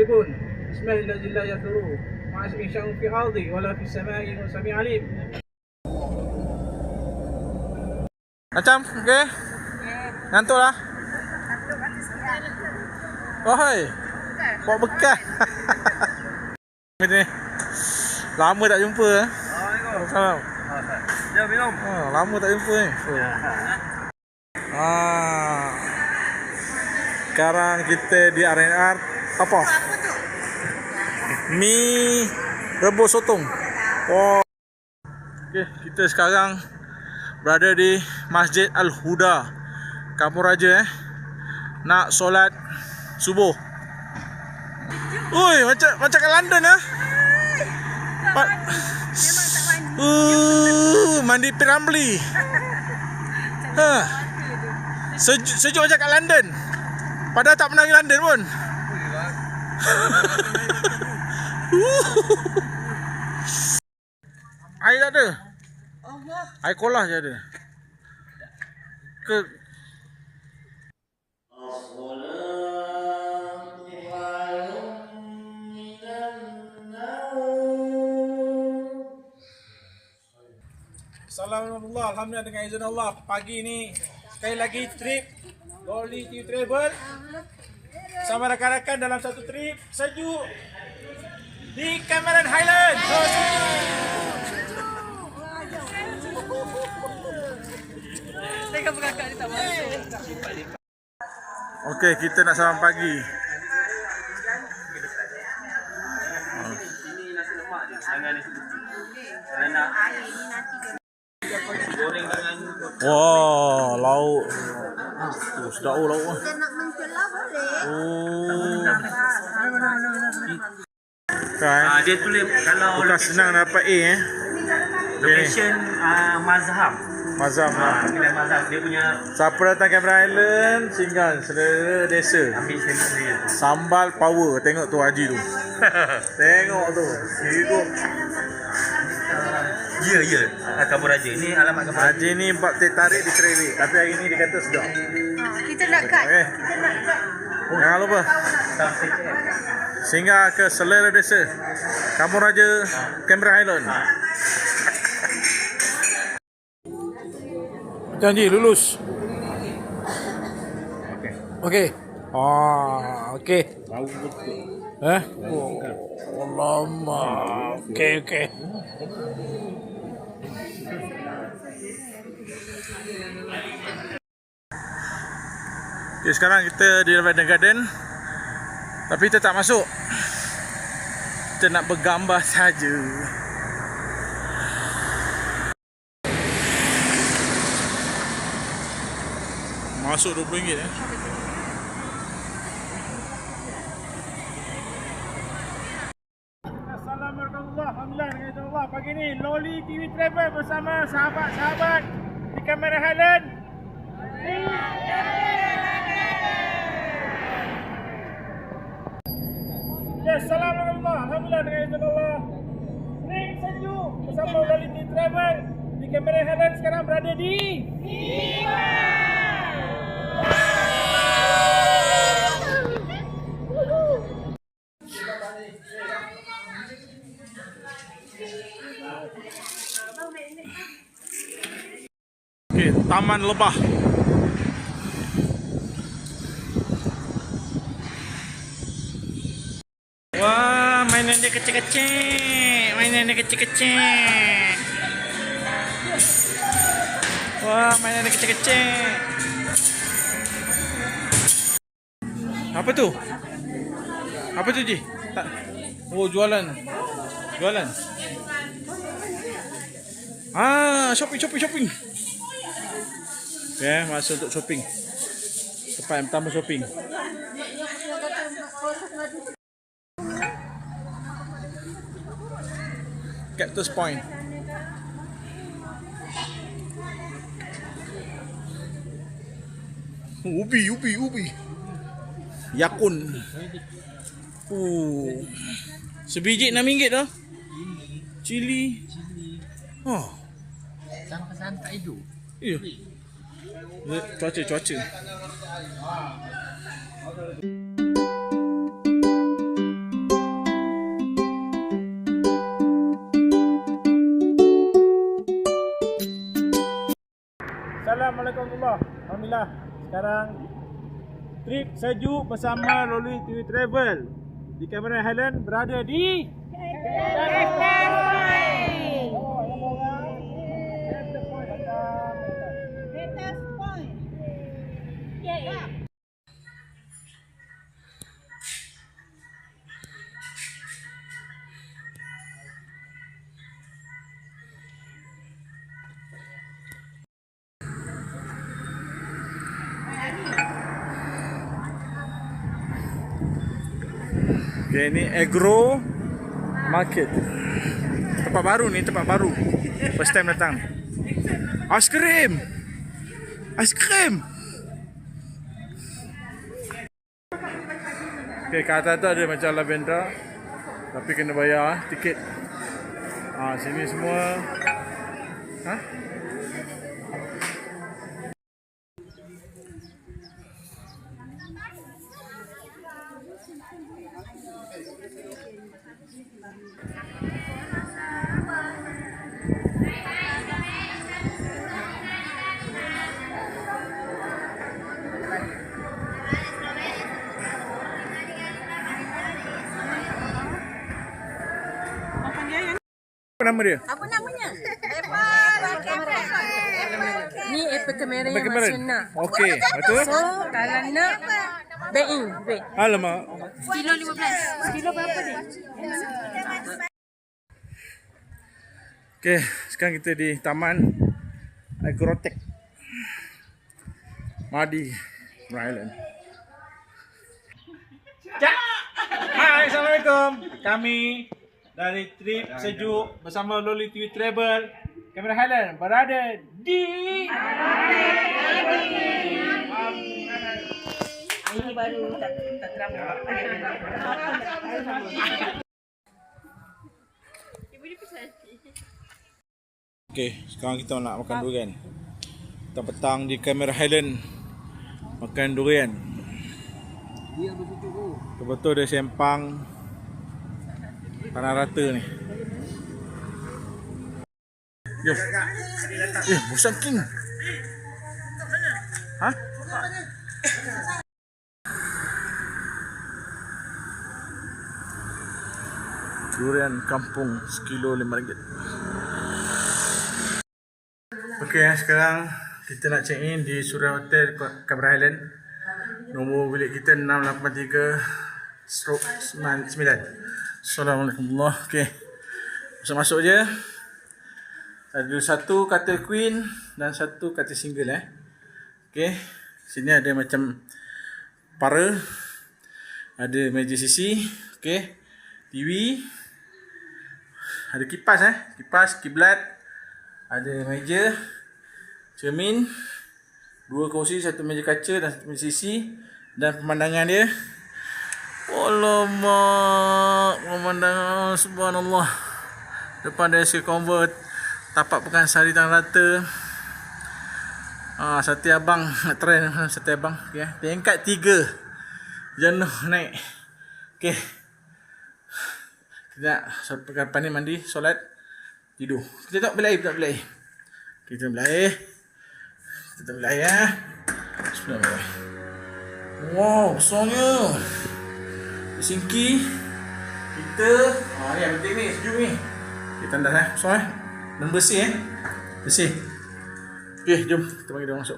يقول بسم الله الذي لا يضر مع اسمه شيء في الارض ولا في السماء وسميع عليم. Macam, okey? Ngantuk lah? Oh, hai. Bawa bekal. Ni. Lama tak jumpa. Assalamualaikum. Jom minum. Lama tak jumpa ni. Sekarang kita di R&R apa? Mi rebus sotong. Oh. Okey, kita sekarang berada di Masjid Al-Huda, Kampung Raja nak solat subuh. Ui, macam kat London ah. Mandi Piramli. Sejuk macam kat London. Padahal tak pernah pergi London pun. Air tak ada. Air kolah je ada. Ke Assalamualaikum, alhamdulillah dengan izin Allah. Pagi ni sekali lagi trip Loli TV Travel sama rakan-rakan dalam satu trip sejuk di Cameron Highland. Okey, kita nak sarapan pagi. Ini nasi lemak je, jangan nasi putih. Kalau nak goreng dengan Wah, lauk. Sedap lauk. Kita nak mencelah boleh. Kan. dia tulis kalau Bukan senang dapat A location mazhab. Mazam lah. Kedai mazhab dia punya Siapa datang Cameron Highland, singgah selera desa. ambil statement dia. Sambal power. Tengok tu Haji tu. Tengok tu. Hidup. Ya. Kampung Raja. Ni alamat Kampung Raja. Haji ni bab teh tarik di trailer. Tapi hari ni dia kata sedap. Kita nak cut. Okey. Jangan lupa singgah ke selera desa Kampung Raja, Cameron Highland. Janji lulus. Okey. Okey. Lama. Okey. Okay, sekarang kita di Lavender Garden. Tapi kita tak masuk. Kita nak bergambar saja. Masuk RM20 Assalamualaikum, alhamdulillah dengan izin Allah. Pagi ni Loli TV Travel bersama sahabat-sahabat di Cameron Highland. Assalamualaikum, alhamdulillah dengan izin Allah. Ring sejuk bersama Loli TV Travel di Cameron Highland sekarang berada di Okey, Taman Lebah. Wah, mainan dia kecil-kecil. Wah, mainan dia kecil-kecil. Apa tu? Apa tu, Ji? Tak. Oh, jualan. Shopping. Okay, masuk untuk shopping. Tempat yang pertama shopping. Cactus Point. Ubi. Yakun. Sebiji RM6 dah. Cili. Santai hidup. Ya. Cuaca. Assalamualaikum warahmatullahi wabarakatuh. Alhamdulillah. Sekarang trip sejuk bersama Loli TV Travel di Cameron Highland berada di Okay, ini Agro Market. Tempat baru ni, tempat baru. First time datang. Aiskrim. Aiskrim. Okay, kat atas tu ada macam lavender. Tapi kena bayar tiket. Sini semua. Apa nama dia? Apa namanya? Ni apple kamera yang Kamera. macam nak. Okey, betul? So, kalau nak, baik. Alamak. Kilo 15. Kilo berapa ni? Okey, sekarang kita di Taman Agrotech Madi Island. Hai, Assalamualaikum. Kami dari trip sejuk bersama Loli TV Travel Cameron Highland berada di Ini baru tak terang. Okey, sekarang kita nak makan durian. Petang-petang di Cameron Highland makan durian. Betul-betul dia sempang tanah rata ni. Yo. Busan King. Durian kampung sekilo RM5. Okey, sekarang kita nak check in di Surya Hotel Cameron Highland. Nombor bilik kita 683/9. Assalamualaikum warahmatullahi wabarakatuh. Okey. Masuk je. Ada satu katil queen dan satu katil single Okey. Sini ada macam para. Ada meja sisi. Okey. TV. Ada kipas Kipas, kiblat. Ada meja. Cermin. 2 kerusi, satu meja kaca dan satu meja sisi. Dan pemandangan dia. Alamak, pemandangan subhanallah. Depan dia si convert, tapak Pekansari Tanah Rata. Sate Abang nak trend Sate Abang. Okey, tingkat 3. Jenuh naik. Okey. Kita lepas ni mandi, solat, tidur. Kita tak beli air, Kita beli air. Bismillahirrahmanirrahim. Wow, besarnya. Singki kita ni yang penting ni, sejuk ni. Kita tandas besar dan bersih bersih. Okey, jom kita bagi dia masuk.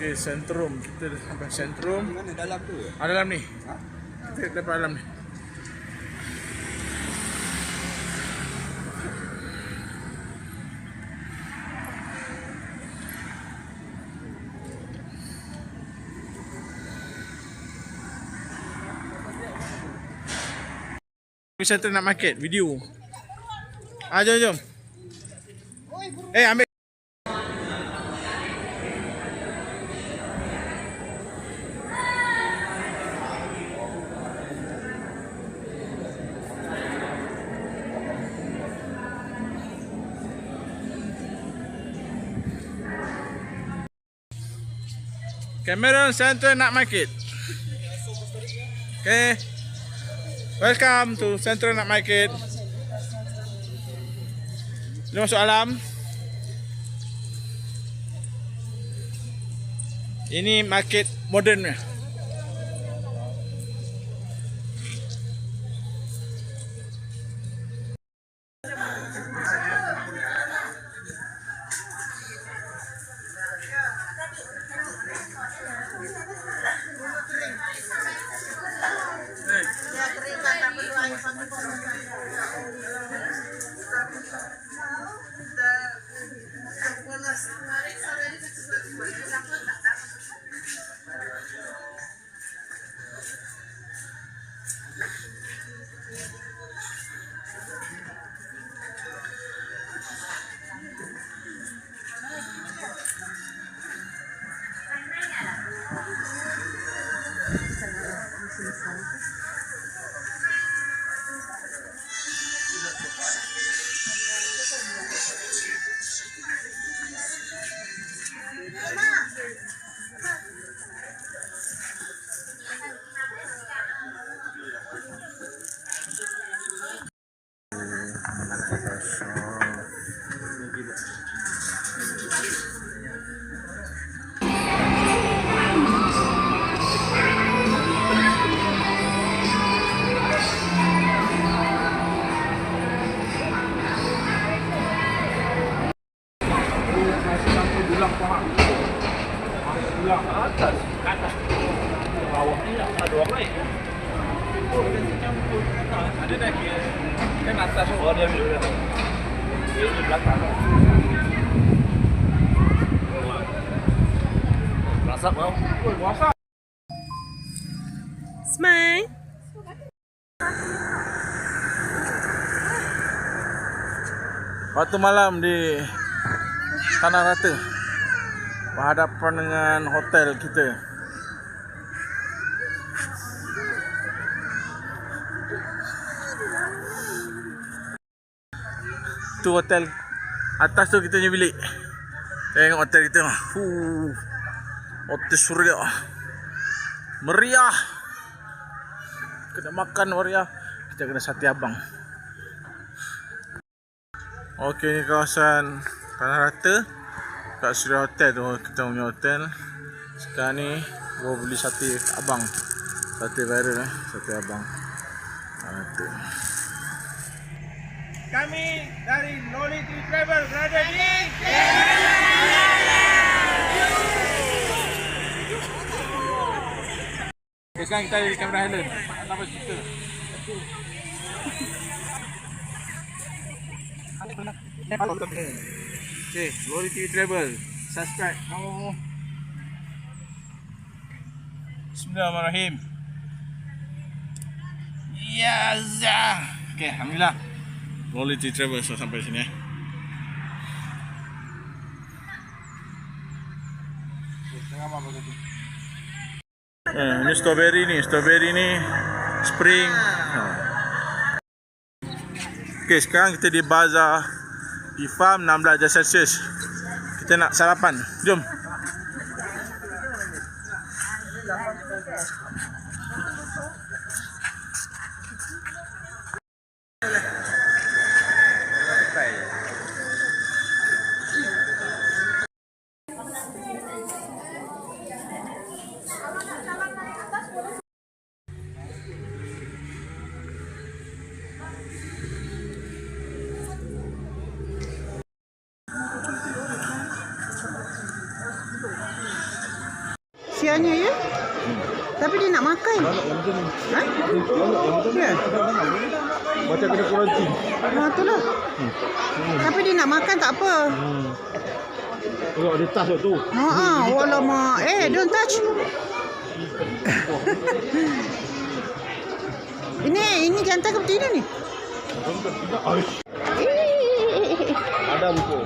Okey, sentrum. Kita sampai sentrum. Mana dalam tu? Dalam ni. Kita dapat dalam ni. Center nak market video. Jom. Ambil. Cameron Central Night Market. Okay. Welcome to Central Night Market. Ini masuk alam. Ini market modern. Ada dah kira. Kan atas tu. Oh dia bila dah. Dia di belakang. Rasa mau? Puasa. Smile. Waktu malam di Tanah Rata berhadapan dengan hotel kita. Tu hotel atas tu kita punya bilik. Tengok hotel kita. Hotel Suria. Meriah. Kena makan meriah. Kita kena sate abang. Okey, ni kawasan Tanah Rata. Kat Suria Hotel tu kita punya hotel. Sekarang ni gua beli sate abang. Sate viral sate abang. Tu. Kami dari Knowledge Travel berada di okay, sekarang kita di Cameron Highland. Apa cerita? Okay, Knowledge Travel. Subscribe. Bismillahirrahmanirrahim. Ya zah. Okay, alhamdulillah. Quality travel sampai sini. Ini strawberry ni spring. Okay, sekarang kita di bazar di farm 16 darjah Celsius. Kita nak sarapan. Jom. Sianya ya? Tapi dia nak makan. Ha? Ya. Macam kena kurantin. Itulah. Tapi dia nak makan tak apa. Tengok ada tas tu. Alamak. Don't touch. Ini jantan ke betina ni? Ada buku.